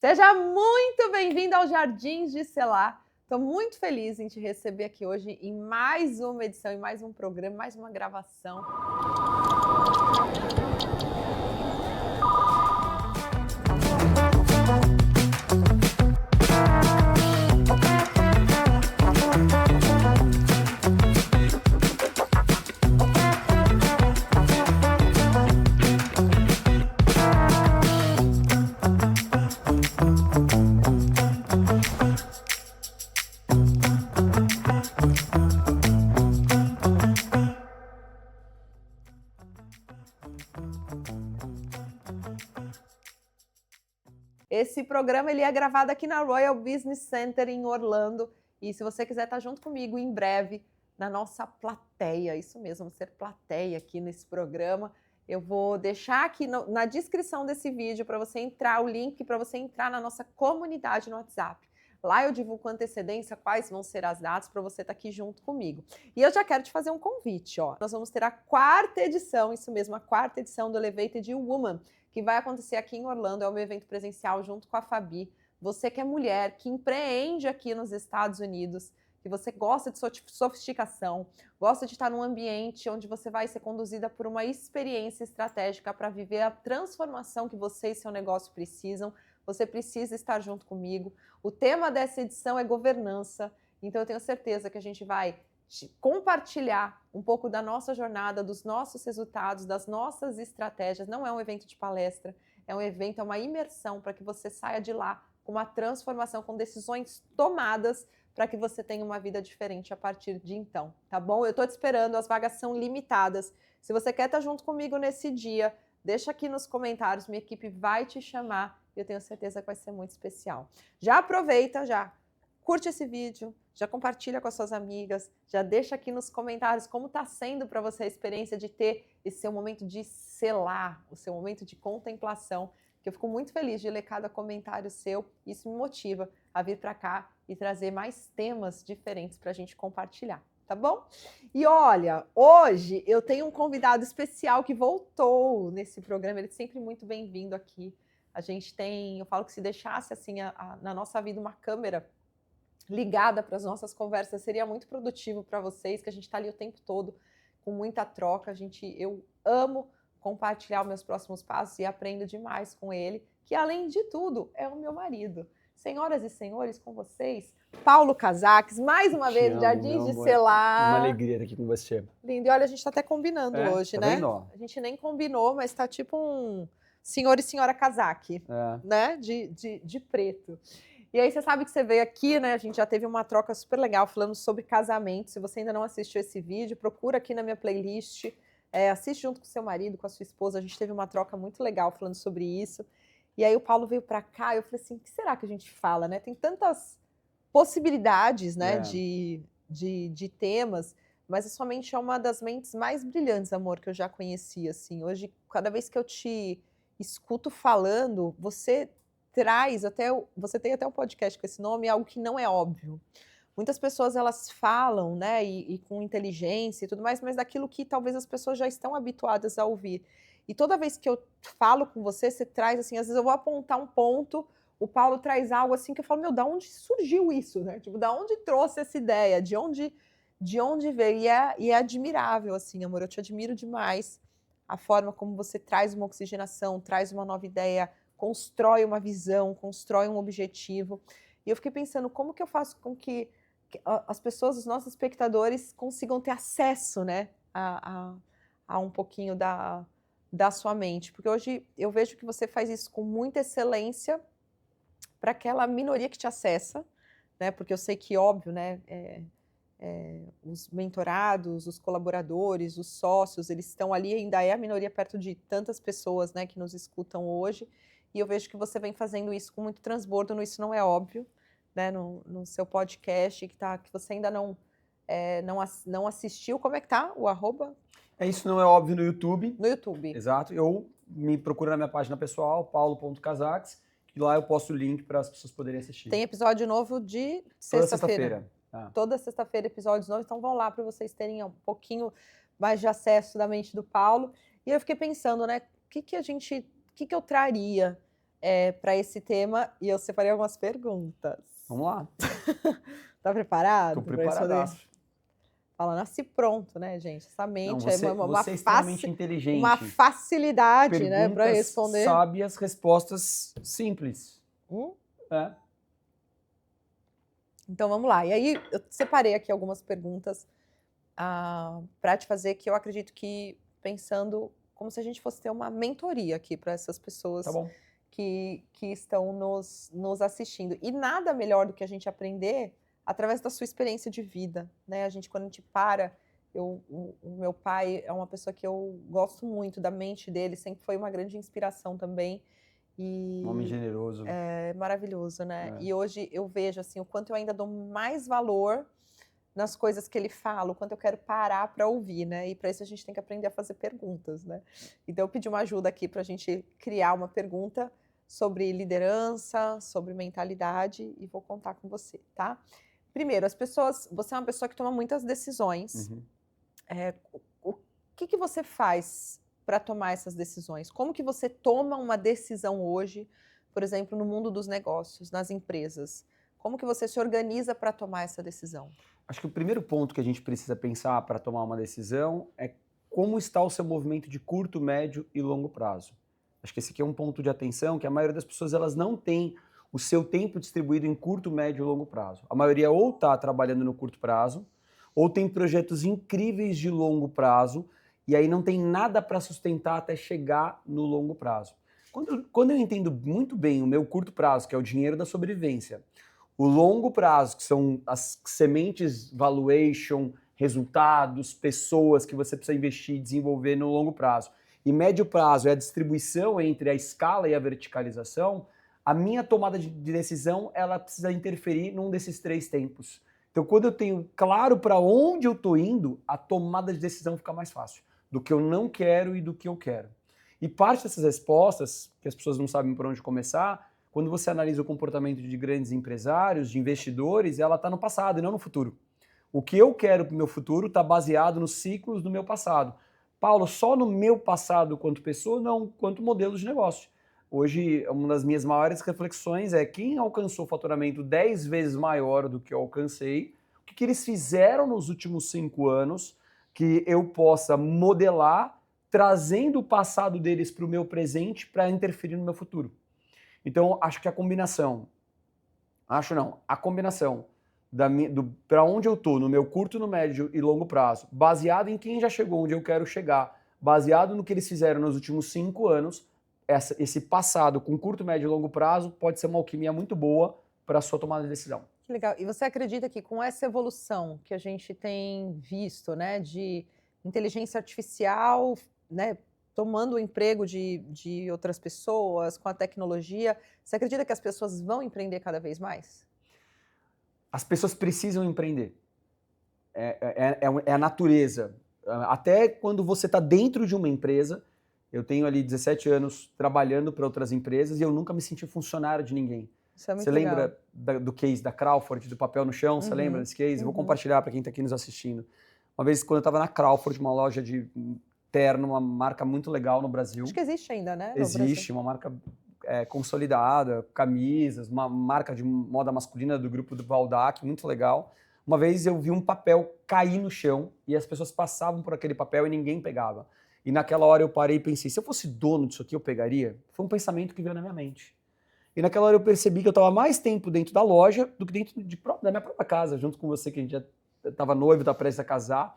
Seja muito bem-vindo ao Jardins de Celá. Estou muito feliz em te receber aqui hoje em mais uma edição, em mais um programa, mais uma gravação. Esse programa ele é gravado aqui na Royal Business Center em Orlando. E se você quiser estar junto comigo em breve na nossa plateia, isso mesmo, ser plateia aqui nesse programa, eu vou deixar aqui na descrição desse vídeo para você entrar, o link para você entrar na nossa comunidade no WhatsApp. Lá eu divulgo com antecedência quais vão ser as datas para você estar aqui junto comigo. E eu já quero te fazer um convite, ó. Nós vamos ter a quarta edição, isso mesmo, a quarta edição do Elevated Woman, que vai acontecer aqui em Orlando, é um evento presencial junto com a Fabi. Você que é mulher, que empreende aqui nos Estados Unidos, que você gosta de sofisticação, gosta de estar num ambiente onde você vai ser conduzida por uma experiência estratégica para viver a transformação que você e seu negócio precisam, você precisa estar junto comigo. O tema dessa edição é governança, então eu tenho certeza que a gente vai compartilhar um pouco da nossa jornada, dos nossos resultados, das nossas estratégias. Não é um evento de palestra, é um evento, é uma imersão para que você saia de lá com uma transformação, com decisões tomadas para que você tenha uma vida diferente a partir de então, tá bom? Eu estou te esperando, as vagas são limitadas. Se você quer estar junto comigo nesse dia, deixa aqui nos comentários, minha equipe vai te chamar e eu tenho certeza que vai ser muito especial. Já aproveita, já curte esse vídeo, já compartilha com as suas amigas, já deixa aqui nos comentários como está sendo para você a experiência de ter esse seu momento de selar, o seu momento de contemplação, que eu fico muito feliz de ler cada comentário seu, isso me motiva a vir para cá e trazer mais temas diferentes para a gente compartilhar, tá bom? E olha, hoje eu tenho um convidado especial que voltou nesse programa, ele é sempre muito bem-vindo aqui. A gente tem, eu falo que se deixasse assim na nossa vida uma câmera ligada para as nossas conversas, seria muito produtivo para vocês, que a gente está ali o tempo todo com muita troca. Eu amo compartilhar os meus próximos passos e aprendo demais com ele, que além de tudo é o meu marido. Senhoras e senhores, com vocês, Paulo Casaks, mais uma vez, Jardins de Celá. Uma alegria estar aqui com você. Lindo, e olha, a gente está até combinando hoje, tá né? vendo, ó? A gente nem combinou, mas está tipo um senhor e senhora Casaque, né? De preto. E aí você sabe que você veio aqui, né? A gente já teve uma troca super legal falando sobre casamento. Se você ainda não assistiu esse vídeo, procura aqui na minha playlist. Assiste junto com seu marido, com a sua esposa. A gente teve uma troca muito legal falando sobre isso. E aí o Paulo veio para cá e eu falei assim, o que será que a gente fala, né? Tem tantas possibilidades, né, de temas, mas a sua mente é uma das mentes mais brilhantes, amor, que eu já conheci, assim. Hoje, cada vez que eu te escuto falando, você tem até um podcast com esse nome, algo que não é óbvio. Muitas pessoas, elas falam, né, e com inteligência e tudo mais, mas daquilo que talvez as pessoas já estão habituadas a ouvir. E toda vez que eu falo com você, você traz, assim, às vezes eu vou apontar um ponto, o Paulo traz algo assim que eu falo, meu, da onde surgiu isso, né? Tipo, da onde trouxe essa ideia? De onde veio? E é admirável, assim, amor, eu te admiro demais a forma como você traz uma oxigenação, traz uma nova ideia, constrói uma visão, constrói um objetivo. E eu fiquei pensando, como que eu faço com que as pessoas, os nossos espectadores, consigam ter acesso, né, a um pouquinho da sua mente? Porque hoje eu vejo que você faz isso com muita excelência para aquela minoria que te acessa, né? Porque eu sei que, óbvio, né, os mentorados, os colaboradores, os sócios, eles estão ali, ainda é a minoria perto de tantas pessoas, né, que nos escutam hoje. E eu vejo que você vem fazendo isso com muito transbordo no Isso Não É Óbvio, né, no seu podcast, que você ainda não assistiu. Como é que tá o arroba? Isso Não É Óbvio no YouTube. No YouTube. Exato. Eu me procuro na minha página pessoal, paulo.casaks, e lá eu posto o link para as pessoas poderem assistir. Tem episódio novo de sexta-feira. Toda sexta-feira, episódios novos, então vão lá para vocês terem um pouquinho mais de acesso da mente do Paulo. E eu fiquei pensando, né, o que eu traria para esse tema e eu separei algumas perguntas. Vamos lá. Tá preparado? Tô preparadaço. Fala, nasci pronto, né, gente? Essa Não, mente você é extremamente inteligente. uma facilidade, Perguntas né, para responder. sábias, respostas simples. É. Então vamos lá. E aí eu separei aqui algumas perguntas para te fazer que eu acredito que pensando como se a gente fosse ter uma mentoria aqui para essas pessoas Tá bom. que estão nos assistindo. E nada melhor do que a gente aprender através da sua experiência de vida, né? Quando a gente para, o meu pai é uma pessoa que eu gosto muito da mente dele, sempre foi uma grande inspiração também. Um homem generoso. É maravilhoso, né? É. E hoje eu vejo assim o quanto eu ainda dou mais valor nas coisas que ele fala, o quanto eu quero parar para ouvir, né? E para isso a gente tem que aprender a fazer perguntas, né? Então eu pedi uma ajuda aqui para a gente criar uma pergunta sobre liderança, sobre mentalidade e vou contar com você, tá? Primeiro, você é uma pessoa que toma muitas decisões. Uhum. O que você faz para tomar essas decisões? Como que você toma uma decisão hoje, por exemplo, no mundo dos negócios, nas empresas? Como que você se organiza para tomar essa decisão? Acho que o primeiro ponto que a gente precisa pensar para tomar uma decisão é como está o seu movimento de curto, médio e longo prazo. Acho que esse aqui é um ponto de atenção que a maioria das pessoas elas não tem o seu tempo distribuído em curto, médio e longo prazo. A maioria ou está trabalhando no curto prazo, ou tem projetos incríveis de longo prazo, e aí não tem nada para sustentar até chegar no longo prazo. Quando eu entendo muito bem o meu curto prazo, que é o dinheiro da sobrevivência, o longo prazo, que são as sementes, valuation, resultados, pessoas que você precisa investir e desenvolver no longo prazo, e médio prazo é a distribuição entre a escala e a verticalização, a minha tomada de decisão ela precisa interferir num desses três tempos. Então, quando eu tenho claro para onde eu estou indo, a tomada de decisão fica mais fácil, do que eu não quero e do que eu quero. E parte dessas respostas, que as pessoas não sabem por onde começar, quando você analisa o comportamento de grandes empresários, de investidores, ela está no passado e não no futuro. O que eu quero para o meu futuro está baseado nos ciclos do meu passado. Paulo, só no meu passado quanto pessoa? Não, quanto modelo de negócio. Hoje, uma das minhas maiores reflexões é quem alcançou faturamento 10 vezes maior do que eu alcancei, o que eles fizeram nos últimos 5 anos que eu possa modelar, trazendo o passado deles para o meu presente para interferir no meu futuro. Então, acho que a combinação para onde eu estou, no meu curto, no médio e longo prazo, baseado em quem já chegou onde eu quero chegar, baseado no que eles fizeram nos últimos 5 anos, esse passado com curto, médio e longo prazo pode ser uma alquimia muito boa para a sua tomada de decisão. Que legal. E você acredita que com essa evolução que a gente tem visto, né, de inteligência artificial, né, tomando o emprego de outras pessoas, com a tecnologia, você acredita que as pessoas vão empreender cada vez mais? As pessoas precisam empreender. É a natureza. Até quando você está dentro de uma empresa, eu tenho ali 17 anos trabalhando para outras empresas e eu nunca me senti funcionário de ninguém. Isso é muito Você legal. lembra do case da Crawford, do papel no chão? Você lembra desse case? Vou compartilhar para quem está aqui nos assistindo. Uma vez, quando eu estava na Crawford, uma loja de terno, uma marca muito legal no Brasil. Acho que existe ainda, né? Existe, uma marca consolidada, camisas, uma marca de moda masculina do grupo do Valdac, muito legal. Uma vez eu vi um papel cair no chão e as pessoas passavam por aquele papel e ninguém pegava. E naquela hora eu parei e pensei, se eu fosse dono disso aqui, eu pegaria? Foi um pensamento que veio na minha mente. E naquela hora eu percebi que eu estava mais tempo dentro da loja do que dentro da minha própria casa, junto com você, que a gente já estava noivo, está prestes a casar.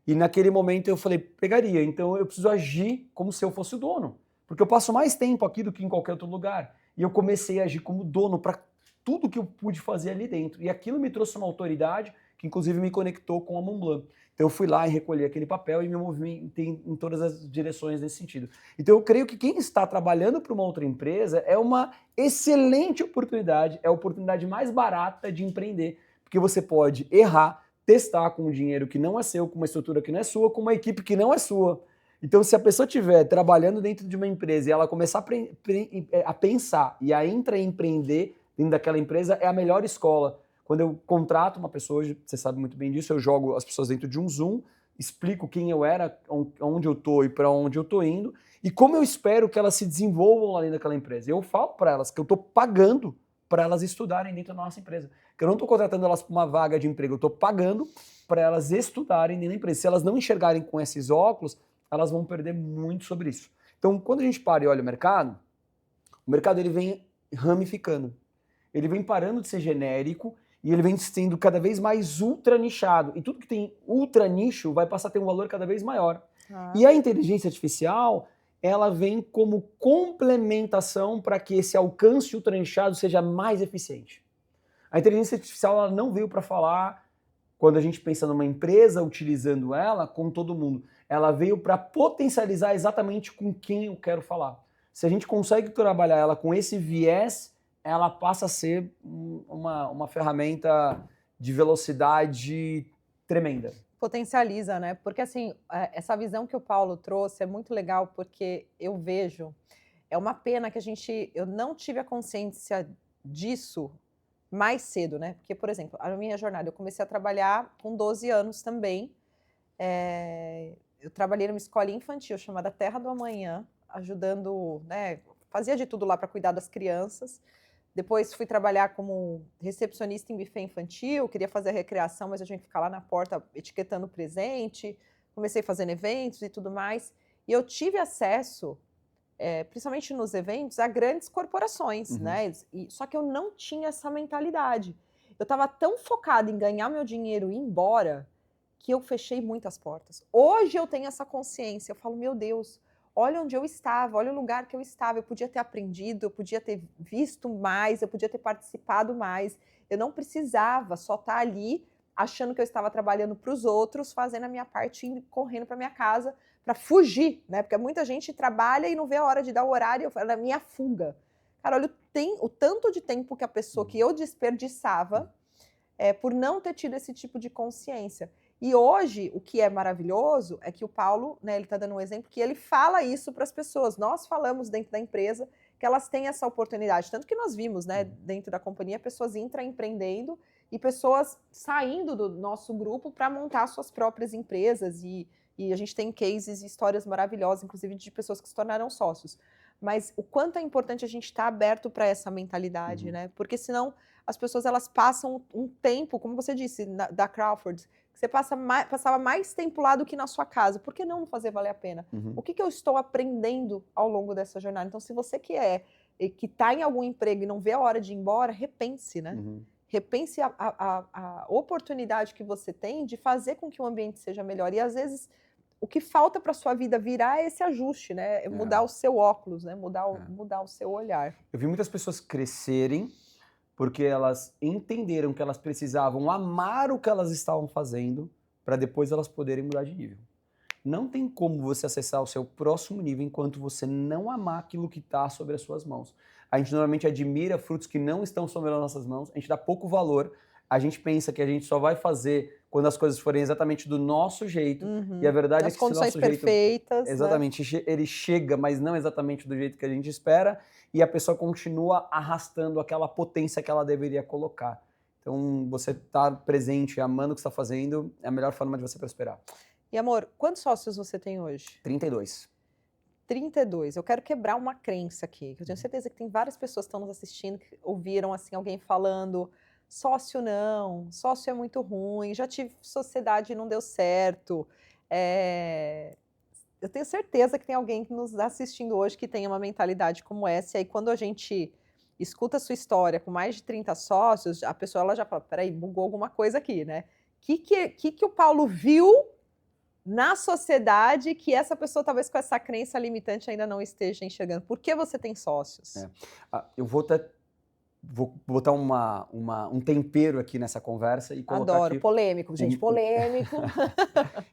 E naquele momento eu falei, pegaria. Então eu preciso agir como se eu fosse o dono. Porque eu passo mais tempo aqui do que em qualquer outro lugar. E eu comecei a agir como dono para tudo que eu pude fazer ali dentro. E aquilo me trouxe uma autoridade que inclusive me conectou com a Montblanc. Então eu fui lá e recolhi aquele papel e me movimentei em todas as direções nesse sentido. Então eu creio que quem está trabalhando para uma outra empresa é uma excelente oportunidade, é a oportunidade mais barata de empreender, porque você pode errar, testar com um dinheiro que não é seu, com uma estrutura que não é sua, com uma equipe que não é sua. Então, se a pessoa estiver trabalhando dentro de uma empresa e ela começar a pensar e a empreender dentro daquela empresa, é a melhor escola. Quando eu contrato uma pessoa, hoje, você sabe muito bem disso, eu jogo as pessoas dentro de um Zoom, explico quem eu era, onde eu estou e para onde eu estou indo, E como eu espero que elas se desenvolvam lá dentro daquela empresa? Eu falo para elas que eu estou pagando para elas estudarem dentro da nossa empresa. Que eu não estou contratando elas para uma vaga de emprego, eu estou pagando para elas estudarem dentro da empresa. Se elas não enxergarem com esses óculos, elas vão perder muito sobre isso. Então, quando a gente para e olha o mercado ele vem ramificando. Ele vem parando de ser genérico e ele vem sendo cada vez mais ultra nichado. E tudo que tem ultra nicho vai passar a ter um valor cada vez maior. E a inteligência artificial, ela vem como complementação para que esse alcance ultra nichado seja mais eficiente. A inteligência artificial ela não veio para falar, quando a gente pensa numa empresa utilizando ela, com todo mundo. Ela veio para potencializar exatamente com quem eu quero falar. Se a gente consegue trabalhar ela com esse viés, ela passa a ser uma ferramenta de velocidade tremenda. Potencializa, né? Porque assim, essa visão que o Paulo trouxe é muito legal, porque eu vejo, é uma pena que eu não tive a consciência disso mais cedo, né? Porque, por exemplo, a minha jornada, eu comecei a trabalhar com 12 anos também. Eu trabalhei numa escola infantil chamada Terra do Amanhã, ajudando, né? Fazia de tudo lá para cuidar das crianças. Depois fui trabalhar como recepcionista em buffet infantil, queria fazer a recreação, mas eu tinha que ficar lá na porta etiquetando presente. Comecei fazendo eventos e tudo mais. E eu tive acesso, principalmente nos eventos, a grandes corporações, né? Só que eu não tinha essa mentalidade. Eu estava tão focada em ganhar meu dinheiro e ir embora, que eu fechei muitas portas. Hoje eu tenho essa consciência, eu falo, meu Deus, olha onde eu estava, olha o lugar que eu estava, eu podia ter aprendido, eu podia ter visto mais, eu podia ter participado mais, eu não precisava só estar ali achando que eu estava trabalhando para os outros, fazendo a minha parte, indo, correndo para minha casa, para fugir, né? Porque muita gente trabalha e não vê a hora de dar o horário, eu falo, é a minha fuga. Cara, olha o tanto de tempo que a pessoa que eu desperdiçava por não ter tido esse tipo de consciência. E hoje, o que é maravilhoso é que o Paulo, né, ele está dando um exemplo que ele fala isso para as pessoas. Nós falamos dentro da empresa que elas têm essa oportunidade. Tanto que nós vimos, né, dentro da companhia, pessoas intraempreendendo e pessoas saindo do nosso grupo para montar suas próprias empresas. E a gente tem cases e histórias maravilhosas, inclusive de pessoas que se tornaram sócios. Mas o quanto é importante a gente estar aberto para essa mentalidade, né? Porque senão as pessoas elas passam um tempo, como você disse, da Crawford, que você passava mais tempo lá do que na sua casa. Por que não fazer valer a pena? O que eu estou aprendendo ao longo dessa jornada? Então, se você que está em algum emprego e não vê a hora de ir embora, repense, né? Repense a oportunidade que você tem de fazer com que o ambiente seja melhor. E às vezes o que falta para sua vida virar é esse ajuste, né? Mudar o seu óculos, né? Mudar o seu olhar. Eu vi muitas pessoas crescerem porque elas entenderam que elas precisavam amar o que elas estavam fazendo para depois elas poderem mudar de nível. Não tem como você acessar o seu próximo nível enquanto você não amar aquilo que está sobre as suas mãos. A gente normalmente admira frutos que não estão sobre as nossas mãos, a gente dá pouco valor, a gente pensa que a gente só vai fazer quando as coisas forem exatamente do nosso jeito, e a verdade é que as condições perfeitas, exatamente, né? Ele chega, mas não exatamente do jeito que a gente espera, e a pessoa continua arrastando aquela potência que ela deveria colocar. Então, você estar presente, amando o que está fazendo, é a melhor forma de você prosperar. E amor, quantos sócios você tem hoje? 32. 32. Eu quero quebrar uma crença aqui, que eu tenho certeza que tem várias pessoas que estão nos assistindo que ouviram assim alguém falando: sócio não, sócio é muito ruim, já tive sociedade e não deu certo. Eu tenho certeza que tem alguém que nos está assistindo hoje que tem uma mentalidade como essa, e aí quando a gente escuta a sua história com mais de 30 sócios, a pessoa ela já fala, peraí, bugou alguma coisa aqui, né? Que o Paulo viu na sociedade que essa pessoa, talvez com essa crença limitante, ainda não esteja enxergando? Por que você tem sócios? Eu vou botar um tempero aqui nessa conversa e colocar Adoro, aqui polêmico, gente, polêmico.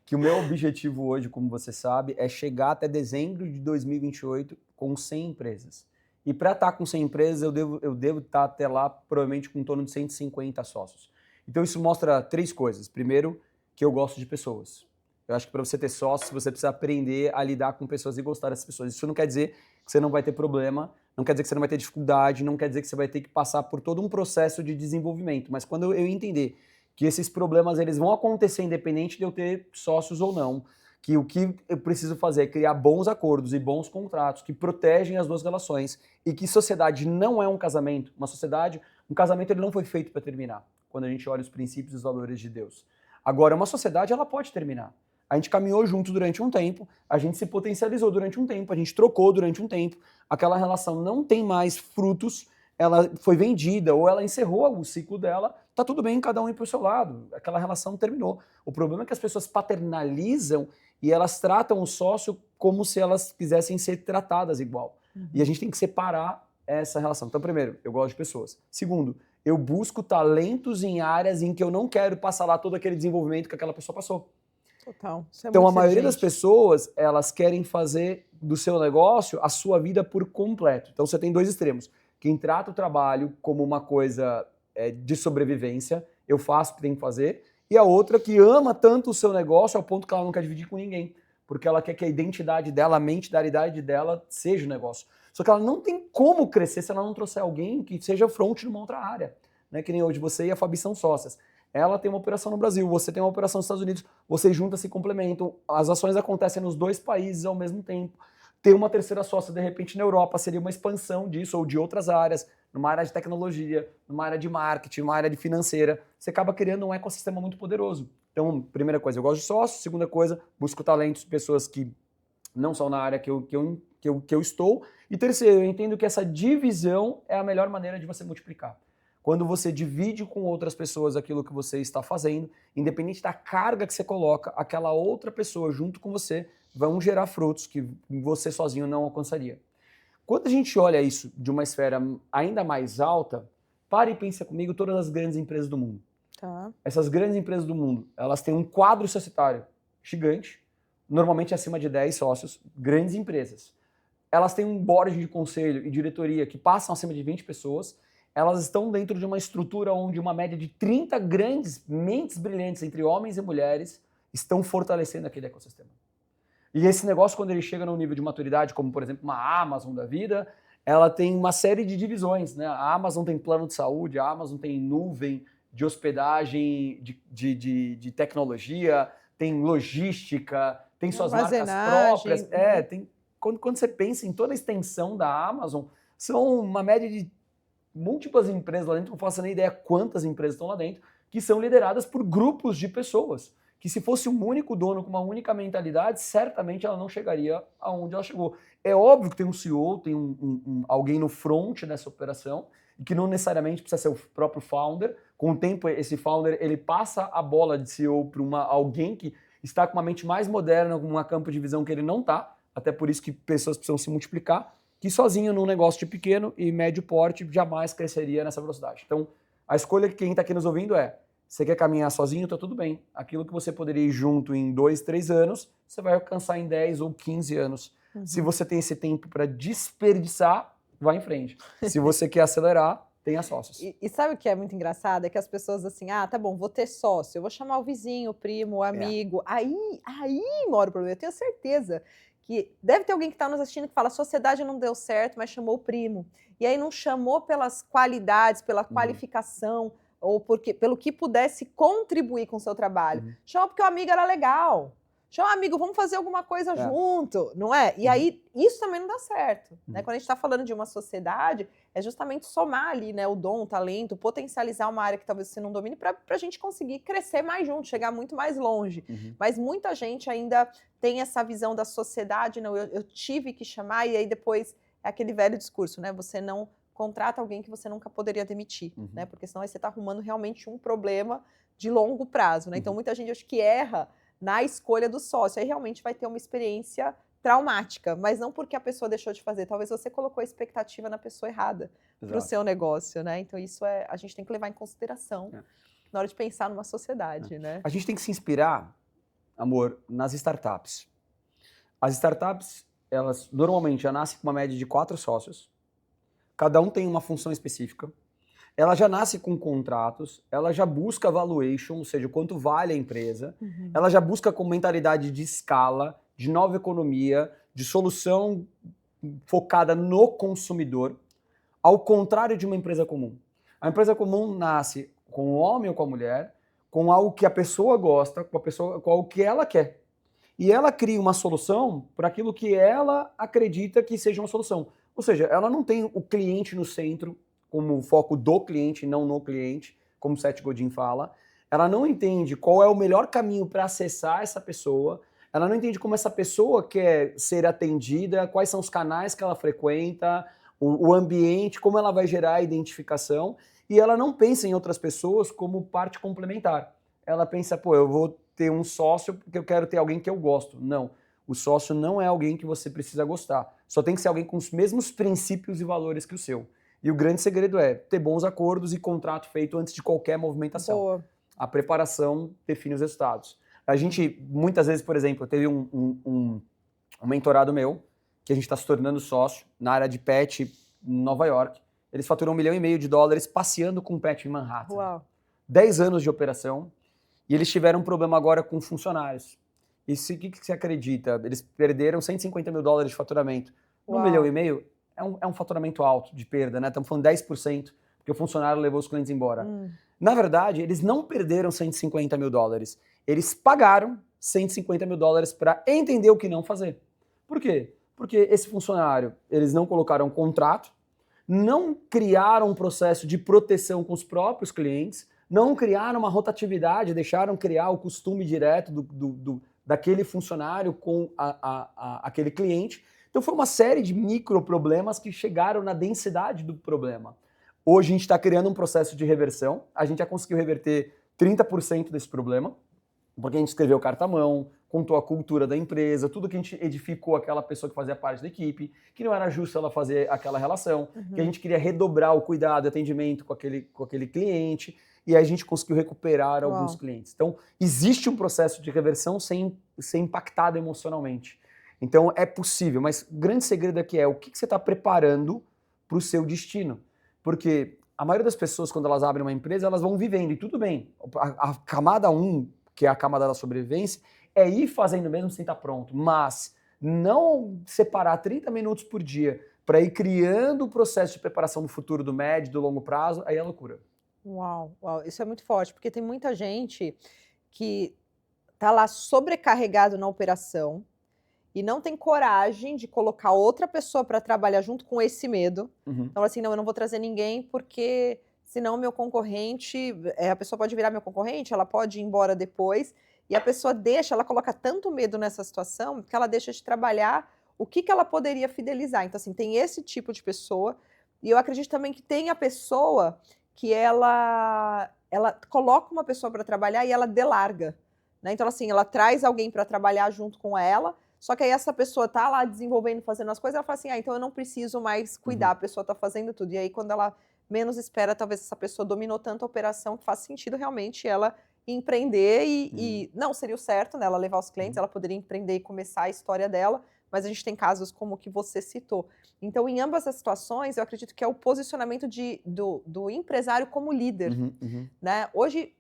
Que o meu objetivo hoje, como você sabe, é chegar até dezembro de 2028 com 100 empresas. E para estar com 100 empresas, eu devo estar até lá provavelmente com em torno de 150 sócios. Então isso mostra 3 coisas. Primeiro, que eu gosto de pessoas. Eu acho que para você ter sócios, você precisa aprender a lidar com pessoas e gostar dessas pessoas. Isso não quer dizer que você não vai ter problema, não quer dizer que você não vai ter dificuldade, não quer dizer que você vai ter que passar por todo um processo de desenvolvimento. Mas quando eu entender que esses problemas eles vão acontecer independente de eu ter sócios ou não, que o que eu preciso fazer é criar bons acordos e bons contratos que protegem as duas relações e que sociedade não é um casamento. Um casamento ele não foi feito para terminar, quando a gente olha os princípios e os valores de Deus. Agora, uma sociedade ela pode terminar. A gente caminhou junto durante um tempo, a gente se potencializou durante um tempo, a gente trocou durante um tempo, aquela relação não tem mais frutos, ela foi vendida ou ela encerrou o ciclo dela, tá tudo bem cada um ir pro seu lado, aquela relação terminou. O problema é que as pessoas paternalizam e elas tratam o sócio como se elas quisessem ser tratadas igual. E a gente tem que separar essa relação. Então, primeiro, eu gosto de pessoas. Segundo, eu busco talentos em áreas em que eu não quero passar lá todo aquele desenvolvimento que aquela pessoa passou. Total. Isso é Então, muito a maioria das inteligente. pessoas, elas querem fazer do seu negócio a sua vida por completo. Então, você tem dois extremos. Quem trata o trabalho como uma coisa de sobrevivência, eu faço o que tem que fazer, e a outra que ama tanto o seu negócio ao ponto que ela não quer dividir com ninguém, porque ela quer que a identidade dela, a mentalidade dela seja o negócio. Só que ela não tem como crescer se ela não trouxer alguém que seja front numa outra área. Né? Que nem hoje você e a Fabi são sócias. Ela tem uma operação no Brasil, você tem uma operação nos Estados Unidos, vocês juntas se complementam, as ações acontecem nos dois países ao mesmo tempo. Ter uma terceira sócia, de repente, na Europa seria uma expansão disso ou de outras áreas, numa área de tecnologia, numa área de marketing, numa área de financeira. Você acaba criando um ecossistema muito poderoso. Então, primeira coisa, eu gosto de sócio. Segunda coisa, busco talentos, pessoas que não são na área que eu estou. E terceiro, eu entendo que essa divisão é a melhor maneira de você multiplicar. Quando você divide com outras pessoas aquilo que você está fazendo, independente da carga que você coloca, aquela outra pessoa junto com você vão gerar frutos que você sozinho não alcançaria. Quando a gente olha isso de uma esfera ainda mais alta, pare e pense comigo todas as grandes empresas do mundo. Tá. Essas grandes empresas do mundo, elas têm um quadro societário gigante, normalmente acima de 10 sócios, grandes empresas. Elas têm um board de conselho e diretoria que passam acima de 20 pessoas, elas estão dentro de uma estrutura onde uma média de 30 grandes mentes brilhantes entre homens e mulheres estão fortalecendo aquele ecossistema. E esse negócio, quando ele chega num nível de maturidade, como por exemplo uma Amazon da vida, ela tem uma série de divisões. Né? A Amazon tem plano de saúde, a Amazon tem nuvem de hospedagem, de tecnologia, tem logística, tem suas marcas próprias. Quando você pensa em toda a extensão da Amazon, são uma média de múltiplas empresas lá dentro, não faço nem ideia quantas empresas estão lá dentro, que são lideradas por grupos de pessoas. Que se fosse um único dono com uma única mentalidade, certamente ela não chegaria aonde ela chegou. É óbvio que tem um CEO, tem alguém no front dessa operação, e que não necessariamente precisa ser o próprio founder. Com o tempo, esse founder ele passa a bola de CEO para alguém que está com uma mente mais moderna, com um campo de visão que ele não está, até por isso que pessoas precisam se multiplicar, que sozinho num negócio de pequeno e médio porte jamais cresceria nessa velocidade. Então, a escolha que quem está aqui nos ouvindo é: você quer caminhar sozinho? Tá tudo bem. Aquilo que você poderia ir junto em 2, 3 anos, você vai alcançar em 10 ou 15 anos. Uhum. Se você tem esse tempo para desperdiçar, vá em frente. Se você quer acelerar, tenha sócios. E sabe o que é muito engraçado? É que as pessoas assim, tá bom, vou ter sócio, eu vou chamar o vizinho, o primo, o amigo. Aí mora o problema. Eu tenho certeza que deve ter alguém que está nos assistindo que fala, a sociedade não deu certo, mas chamou o primo. E aí não chamou pelas qualidades, pela qualificação, ou pelo que pudesse contribuir com o seu trabalho. Chama porque o amigo era legal. Chama amigo, vamos fazer alguma coisa junto, não é? E aí, isso também não dá certo. Né? Quando a gente está falando de uma sociedade, é justamente somar ali, né, o dom, o talento, potencializar uma área que talvez você não domine para a gente conseguir crescer mais junto, chegar muito mais longe. Mas muita gente ainda tem essa visão da sociedade, não, eu tive que chamar, e aí depois é aquele velho discurso, né? Você não contrata alguém que você nunca poderia demitir, né? Porque senão aí você está arrumando realmente um problema de longo prazo, né? Então muita gente acho que erra na escolha do sócio, aí realmente vai ter uma experiência traumática, mas não porque a pessoa deixou de fazer, talvez você colocou a expectativa na pessoa errada para o seu negócio, né? Então isso a gente tem que levar em consideração na hora de pensar numa sociedade, né? A gente tem que se inspirar, amor, nas startups. As startups, elas normalmente já nascem com uma média de 4 sócios, cada um tem uma função específica, ela já nasce com contratos, ela já busca valuation, ou seja, quanto vale a empresa, ela já busca com mentalidade de escala, de nova economia, de solução focada no consumidor, ao contrário de uma empresa comum. A empresa comum nasce com o homem ou com a mulher, com algo que a pessoa gosta, com algo que ela quer. e ela cria uma solução para aquilo que ela acredita que seja uma solução. Ou seja, ela não tem o cliente no centro como o foco do cliente, não no cliente, como o Seth Godin fala. Ela não entende qual é o melhor caminho para acessar essa pessoa, ela não entende como essa pessoa quer ser atendida, quais são os canais que ela frequenta, o ambiente, como ela vai gerar a identificação, e ela não pensa em outras pessoas como parte complementar. Ela pensa, pô, eu vou ter um sócio porque eu quero ter alguém que eu gosto. Não, o sócio não é alguém que você precisa gostar. Só tem que ser alguém com os mesmos princípios e valores que o seu. E o grande segredo é ter bons acordos e contrato feito antes de qualquer movimentação. Boa. A preparação define os resultados. A gente, muitas vezes, por exemplo, teve um mentorado meu, que a gente está se tornando sócio, na área de pet em Nova York. Eles faturam $1,5 milhão passeando com pet em Manhattan. Uau. 10 anos de operação, e eles tiveram um problema agora com funcionários. E o que você acredita? Eles perderam $150 mil de faturamento. No Uau. $1,5 milhão é um faturamento alto de perda, né? Estamos falando 10%, porque o funcionário levou os clientes embora. Na verdade, eles não perderam $150 mil. Eles pagaram $150 mil para entender o que não fazer. Por quê? Porque esse funcionário, eles não colocaram um contrato, não criaram um processo de proteção com os próprios clientes, não criaram uma rotatividade, deixaram criar o costume direto daquele funcionário com aquele cliente. Então foi uma série de micro problemas que chegaram na densidade do problema. Hoje a gente está criando um processo de reversão, a gente já conseguiu reverter 30% desse problema, porque a gente escreveu carta à mão, contou a cultura da empresa, tudo que a gente edificou aquela pessoa que fazia parte da equipe, que não era justo ela fazer aquela relação, que a gente queria redobrar o cuidado e atendimento com aquele cliente, e aí a gente conseguiu recuperar alguns clientes. Então, existe um processo de reversão sem ser impactado emocionalmente. Então, é possível, mas o grande segredo aqui é o que você está preparando para o seu destino. Porque a maioria das pessoas, quando elas abrem uma empresa, elas vão vivendo, e tudo bem. A camada 1, que é a camada da sobrevivência, é ir fazendo mesmo sem estar pronto. Mas não separar 30 minutos por dia para ir criando o processo de preparação do futuro, do médio, do longo prazo, aí é loucura. Uau, uau, isso é muito forte, porque tem muita gente que tá lá sobrecarregado na operação e não tem coragem de colocar outra pessoa para trabalhar junto com esse medo. Então, assim, não, eu não vou trazer ninguém porque senão meu concorrente, a pessoa pode virar meu concorrente, ela pode ir embora depois, e a pessoa ela coloca tanto medo nessa situação que ela deixa de trabalhar o que ela poderia fidelizar. Então, assim, tem esse tipo de pessoa, e eu acredito também que tem a pessoa que ela coloca uma pessoa para trabalhar e ela delarga, né? Então, assim, ela traz alguém para trabalhar junto com ela, só que aí essa pessoa tá lá desenvolvendo, fazendo as coisas, ela fala assim, então eu não preciso mais cuidar, a pessoa tá fazendo tudo. E aí, quando ela menos espera, talvez essa pessoa dominou tanto a operação que faz sentido realmente ela empreender e não seria o certo, né, ela levar os clientes, ela poderia empreender e começar a história dela, mas a gente tem casos como o que você citou. Então, em ambas as situações, eu acredito que é o posicionamento do empresário como líder, né? Hoje,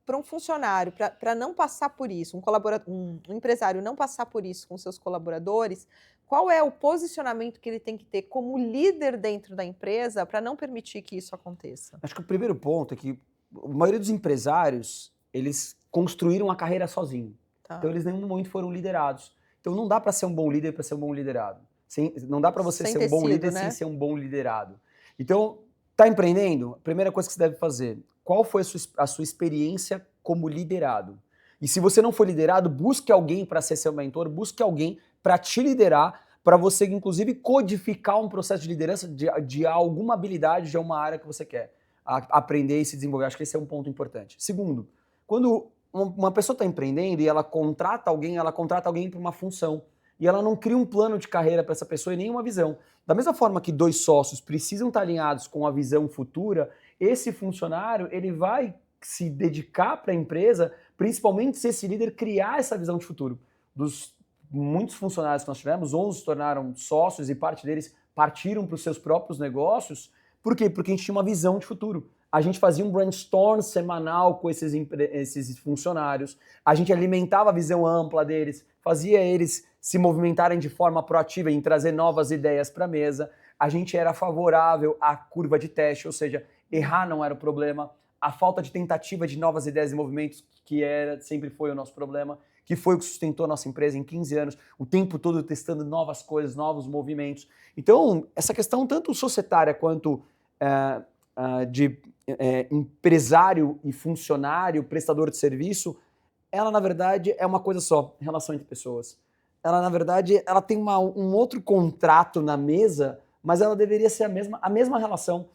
para um funcionário, para não passar por isso, um empresário não passar por isso com seus colaboradores, qual é o posicionamento que ele tem que ter como líder dentro da empresa para não permitir que isso aconteça? Acho que o primeiro ponto é que a maioria dos empresários, eles construíram a carreira sozinho. Tá. Então, eles em nenhum momento foram liderados. Então, não dá para ser um bom líder para ser um bom liderado. Não dá para você Sem ser ter um bom sido, líder né? sem ser um bom liderado. Então, tá empreendendo? A primeira coisa que você deve fazer, qual foi a sua experiência como liderado? E se você não for liderado, busque alguém para ser seu mentor, busque alguém para te liderar, para você, inclusive, codificar um processo de liderança de alguma habilidade de uma área que você quer aprender e se desenvolver. Acho que esse é um ponto importante. Segundo, quando uma pessoa está empreendendo e ela contrata alguém para uma função. E ela não cria um plano de carreira para essa pessoa e nenhuma visão. Da mesma forma que dois sócios precisam estar alinhados com a visão futura, esse funcionário ele vai se dedicar para a empresa, principalmente se esse líder criar essa visão de futuro. Dos muitos funcionários que nós tivemos, 11 se tornaram sócios e parte deles partiram para os seus próprios negócios. Por quê? Porque a gente tinha uma visão de futuro. A gente fazia um brainstorm semanal com esses funcionários, a gente alimentava a visão ampla deles, fazia eles se movimentarem de forma proativa em trazer novas ideias para a mesa, a gente era favorável à curva de teste, ou seja, errar não era o problema, a falta de tentativa de novas ideias e movimentos, que sempre foi o nosso problema. que foi o que sustentou a nossa empresa em 15 anos, o tempo todo testando novas coisas, novos movimentos. Então, essa questão tanto societária quanto de empresário e funcionário, prestador de serviço, ela, na verdade, é uma coisa só, relação entre pessoas. Ela, na verdade, ela tem um outro contrato na mesa, mas ela deveria ser a mesma relação.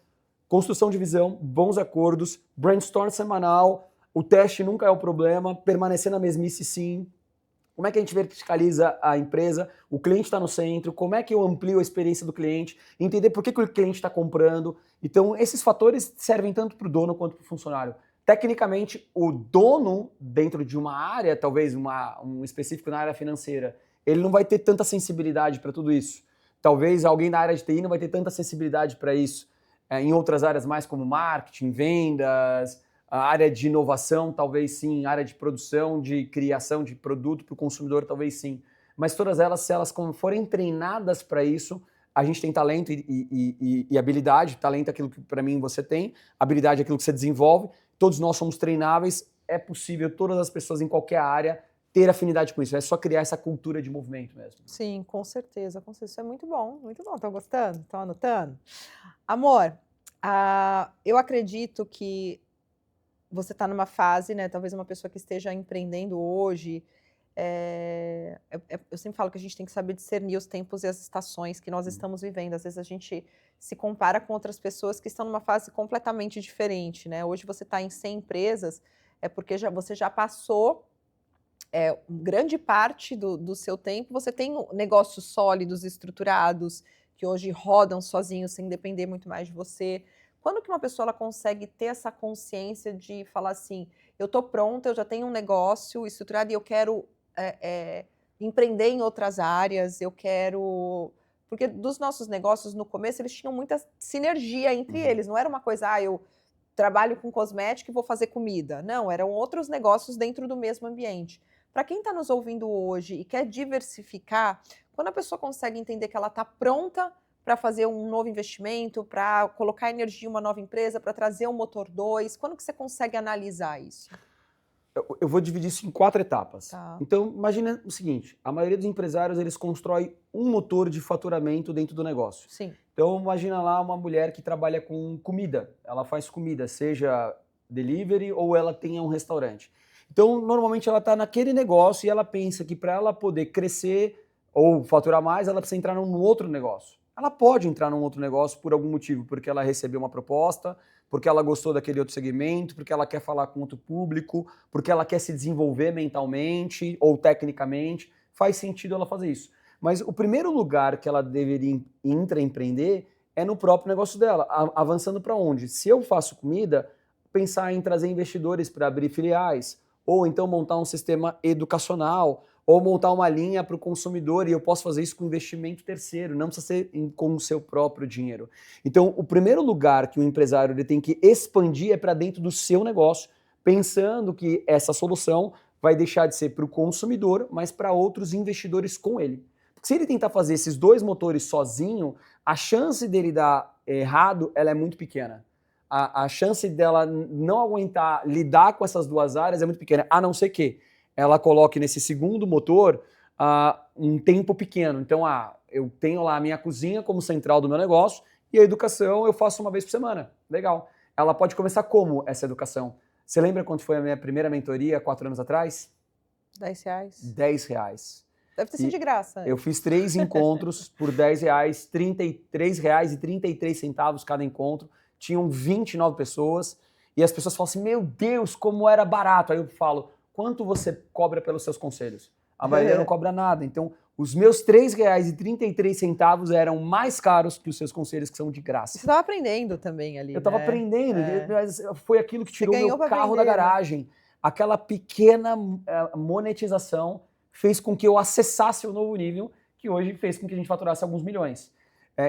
Construção de visão, bons acordos, brainstorm semanal, o teste nunca é o problema, permanecer na mesmice sim. Como é que a gente verticaliza a empresa? O cliente está no centro, como é que eu amplio a experiência do cliente, entender por que o cliente está comprando. Então, esses fatores servem tanto para o dono quanto para o funcionário. Tecnicamente, o dono, dentro de uma área, talvez um específico na área financeira, ele não vai ter tanta sensibilidade para tudo isso. Talvez alguém da área de TI não vai ter tanta sensibilidade para isso. Em outras áreas mais como marketing, vendas, a área de inovação, talvez sim, a área de produção, de criação de produto para o consumidor, talvez sim. Mas todas elas, se elas forem treinadas para isso, a gente tem talento e habilidade. Talento é aquilo que para mim você tem, habilidade é aquilo que você desenvolve. Todos nós somos treináveis, é possível todas as pessoas em qualquer área ter afinidade com isso. É só criar essa cultura de movimento mesmo. Sim, com certeza, com certeza. Isso é muito bom, muito bom. Estão gostando? Estão anotando? Amor, eu acredito que você está numa fase, né? Talvez uma pessoa que esteja empreendendo hoje. Eu sempre falo que a gente tem que saber discernir os tempos e as estações que nós estamos vivendo. Às vezes a gente se compara com outras pessoas que estão numa fase completamente diferente, né? Hoje você está em 100 empresas, é porque você já passou grande parte do seu tempo, você tem negócios sólidos, estruturados, que hoje rodam sozinhos, sem depender muito mais de você. Quando que uma pessoa ela consegue ter essa consciência de falar assim, eu estou pronta, eu já tenho um negócio estruturado e eu quero empreender em outras áreas, eu quero... Porque dos nossos negócios, no começo, eles tinham muita sinergia entre eles, não era uma coisa, eu trabalho com cosmética e vou fazer comida. Não, eram outros negócios dentro do mesmo ambiente. Para quem está nos ouvindo hoje e quer diversificar, quando a pessoa consegue entender que ela está pronta para fazer um novo investimento, para colocar energia em uma nova empresa, para trazer um motor 2, quando que você consegue analisar isso? Eu vou dividir isso em 4 etapas. Tá. Então, imagina o seguinte, a maioria dos empresários, eles constroem um motor de faturamento dentro do negócio. Sim. Então, imagina lá uma mulher que trabalha com comida. Ela faz comida, seja delivery ou ela tenha um restaurante. Então, normalmente ela está naquele negócio e ela pensa que para ela poder crescer ou faturar mais, ela precisa entrar num outro negócio. Ela pode entrar num outro negócio por algum motivo, porque ela recebeu uma proposta, porque ela gostou daquele outro segmento, porque ela quer falar com outro público, porque ela quer se desenvolver mentalmente ou tecnicamente. Faz sentido ela fazer isso. Mas o primeiro lugar que ela deveria intraempreender é no próprio negócio dela. Avançando para onde? Se eu faço comida, pensar em trazer investidores para abrir filiais, ou então montar um sistema educacional, ou montar uma linha para o consumidor, e eu posso fazer isso com investimento terceiro, não precisa ser com o seu próprio dinheiro. Então, o primeiro lugar que o empresário ele tem que expandir é para dentro do seu negócio, pensando que essa solução vai deixar de ser para o consumidor, mas para outros investidores com ele. Porque se ele tentar fazer esses dois motores sozinho, a chance dele dar errado ela é muito pequena. A chance dela não aguentar lidar com essas duas áreas é muito pequena, a não ser que ela coloque nesse segundo motor um tempo pequeno. Então, eu tenho lá a minha cozinha como central do meu negócio e a educação eu faço uma vez por semana. Legal. Ela pode começar como essa educação? Você lembra quanto foi a minha primeira mentoria 4 anos atrás? R$10. R$10. Deve ter sido de graça. Eu fiz 3 encontros por R$10, R$33,33 cada encontro. Tinham 29 pessoas e as pessoas falam assim, meu Deus, como era barato. Aí eu falo, quanto você cobra pelos seus conselhos? A maioria não cobra nada. Então, os meus R$3,33 eram mais caros que os seus conselhos, que são de graça. Você estava aprendendo também ali, Eu estava aprendendo. Mas foi aquilo que tirou meu carro da garagem. Né? Aquela pequena monetização fez com que eu acessasse o novo nível, que hoje fez com que a gente faturasse alguns milhões.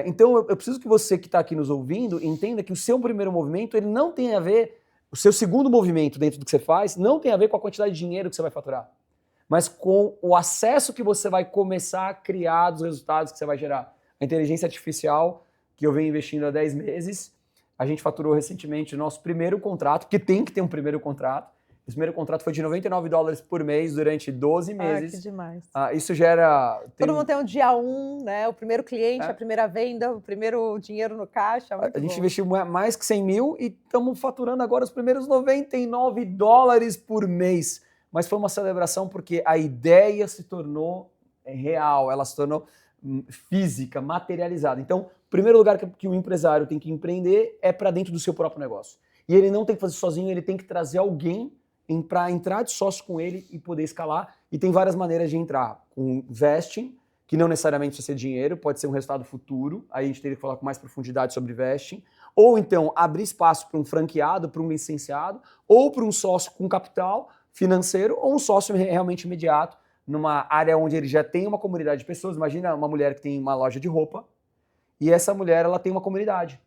Então, eu preciso que você que está aqui nos ouvindo entenda que o seu primeiro movimento ele não tem a ver, o seu segundo movimento dentro do que você faz, não tem a ver com a quantidade de dinheiro que você vai faturar, mas com o acesso que você vai começar a criar dos resultados que você vai gerar. A inteligência artificial, que eu venho investindo há 10 meses, a gente faturou recentemente o nosso primeiro contrato, que tem que ter um primeiro contrato, Esse primeiro contrato foi de $99 por mês durante 12 meses. Que demais. Isso gera... Todo mundo tem um dia 1, né? O primeiro cliente, a primeira venda, o primeiro dinheiro no caixa. A gente investiu mais que 100 mil e estamos faturando agora os primeiros $99 por mês. Mas foi uma celebração porque a ideia se tornou real, ela se tornou física, materializada. Então, o primeiro lugar que o empresário tem que empreender é para dentro do seu próprio negócio. E ele não tem que fazer sozinho, ele tem que trazer alguém para entrar de sócio com ele e poder escalar. E tem várias maneiras de entrar. Com vesting, que não necessariamente precisa ser dinheiro, pode ser um resultado futuro. Aí a gente teria que falar com mais profundidade sobre vesting. Ou então abrir espaço para um franqueado, para um licenciado, ou para um sócio com capital financeiro, ou um sócio realmente imediato, numa área onde ele já tem uma comunidade de pessoas. Imagina uma mulher que tem uma loja de roupa e essa mulher ela tem uma comunidade.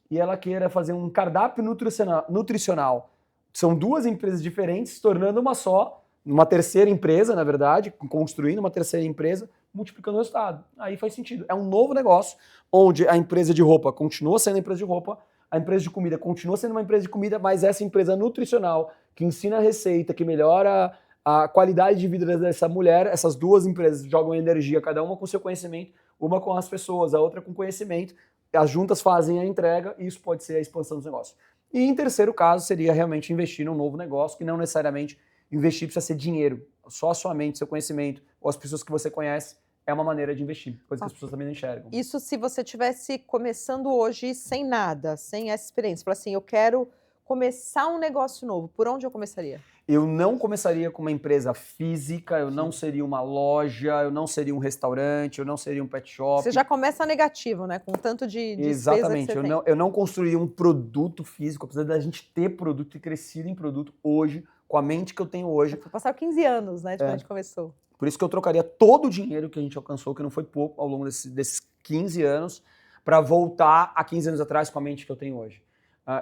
E ela queira fazer um cardápio nutricional. São duas empresas diferentes, se tornando uma só, uma terceira empresa, na verdade, construindo uma terceira empresa, multiplicando o resultado. Aí faz sentido. É um novo negócio, onde a empresa de roupa continua sendo a empresa de roupa, a empresa de comida continua sendo uma empresa de comida, mas essa empresa nutricional, que ensina a receita, que melhora a qualidade de vida dessa mulher, essas duas empresas jogam energia, cada uma com seu conhecimento, uma com as pessoas, a outra com conhecimento, as juntas fazem a entrega e isso pode ser a expansão dos negócios. E em terceiro caso, seria realmente investir num novo negócio, que não necessariamente investir precisa ser dinheiro. Só a sua mente, seu conhecimento, ou as pessoas que você conhece, é uma maneira de investir, coisa que as pessoas também não enxergam. Isso se você estivesse começando hoje sem nada, sem essa experiência. Fala assim, eu quero começar um negócio novo, por onde eu começaria? Eu não começaria com uma empresa física, eu não seria uma loja, eu não seria um restaurante, eu não seria um pet shop. Você já começa negativo, né? Com tanto de despesa. Exatamente, que você tem. eu não construiria um produto físico, apesar da gente ter produto e crescido em produto hoje, com a mente que eu tenho hoje. Passaram 15 anos, né, de quando a gente começou. Por isso que eu trocaria todo o dinheiro que a gente alcançou, que não foi pouco, ao longo desses 15 anos, para voltar a 15 anos atrás com a mente que eu tenho hoje.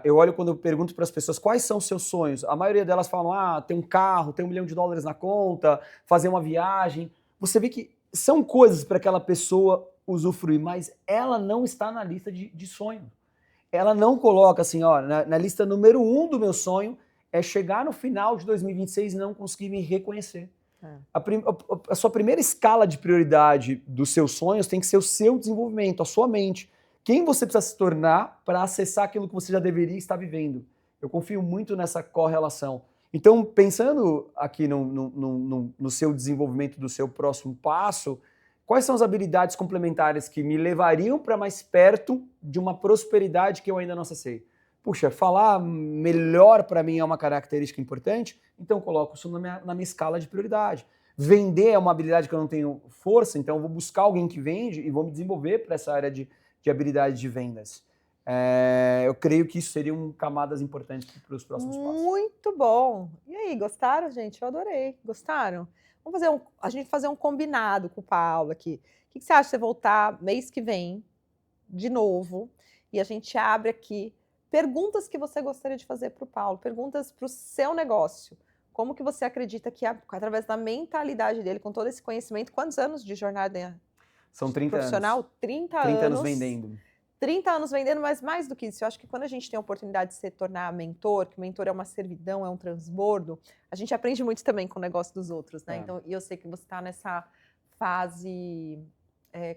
Eu olho quando eu pergunto para as pessoas quais são os seus sonhos. A maioria delas falam, ter um carro, ter $1 milhão na conta, fazer uma viagem. Você vê que são coisas para aquela pessoa usufruir, mas ela não está na lista de sonho. Ela não coloca assim, na lista número 1 do meu sonho é chegar no final de 2026 e não conseguir me reconhecer. A sua primeira escala de prioridade dos seus sonhos tem que ser o seu desenvolvimento, a sua mente. Quem você precisa se tornar para acessar aquilo que você já deveria estar vivendo. Eu confio muito nessa correlação. Então, pensando aqui no seu desenvolvimento do seu próximo passo, quais são as habilidades complementares que me levariam para mais perto de uma prosperidade que eu ainda não acessei? Puxa, falar melhor para mim é uma característica importante, então eu coloco isso na minha escala de prioridade. Vender é uma habilidade que eu não tenho força, então eu vou buscar alguém que vende e vou me desenvolver para essa área de habilidade de vendas. Eu creio que isso seriam camadas importantes para os próximos passos. Muito bom. E aí, gostaram, gente? Eu adorei. Gostaram? Vamos a gente fazer um combinado com o Paulo aqui. O que você acha de você voltar mês que vem, de novo, e a gente abre aqui perguntas que você gostaria de fazer para o Paulo, perguntas para o seu negócio. Como que você acredita que, através da mentalidade dele, com todo esse conhecimento, quantos anos de jornada são 30 profissional? anos. 30 anos vendendo. 30 anos vendendo, mas mais do que isso. Eu acho que quando a gente tem a oportunidade de se tornar mentor, que o mentor é uma servidão, é um transbordo, a gente aprende muito também com o negócio dos outros, né? Então, e eu sei que você está nessa fase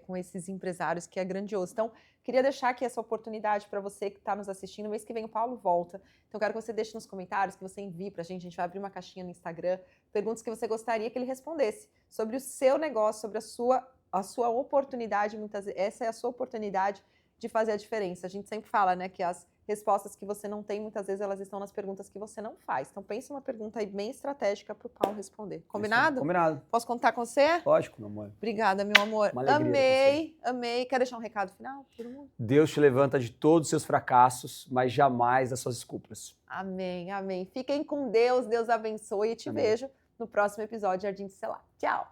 com esses empresários que é grandioso. Então, queria deixar aqui essa oportunidade para você que está nos assistindo. No mês que vem o Paulo volta. Então, eu quero que você deixe nos comentários, que você envie para a gente. A gente vai abrir uma caixinha no Instagram. Perguntas que você gostaria que ele respondesse sobre o seu negócio, sobre a sua oportunidade. Essa é a sua oportunidade de fazer a diferença. A gente sempre fala, né, que as respostas que você não tem, muitas vezes elas estão nas perguntas que você não faz. Então, pensa uma pergunta aí bem estratégica para o Paulo responder. Combinado? Combinado. Posso contar com você? Lógico, meu amor. Obrigada, meu amor. Uma alegria Amei. Quer deixar um recado final para todo mundo? Deus te levanta de todos os seus fracassos, mas jamais das suas desculpas. Amém. Fiquem com Deus. Deus abençoe e te vejo no próximo episódio de Jardim de Selar. Tchau.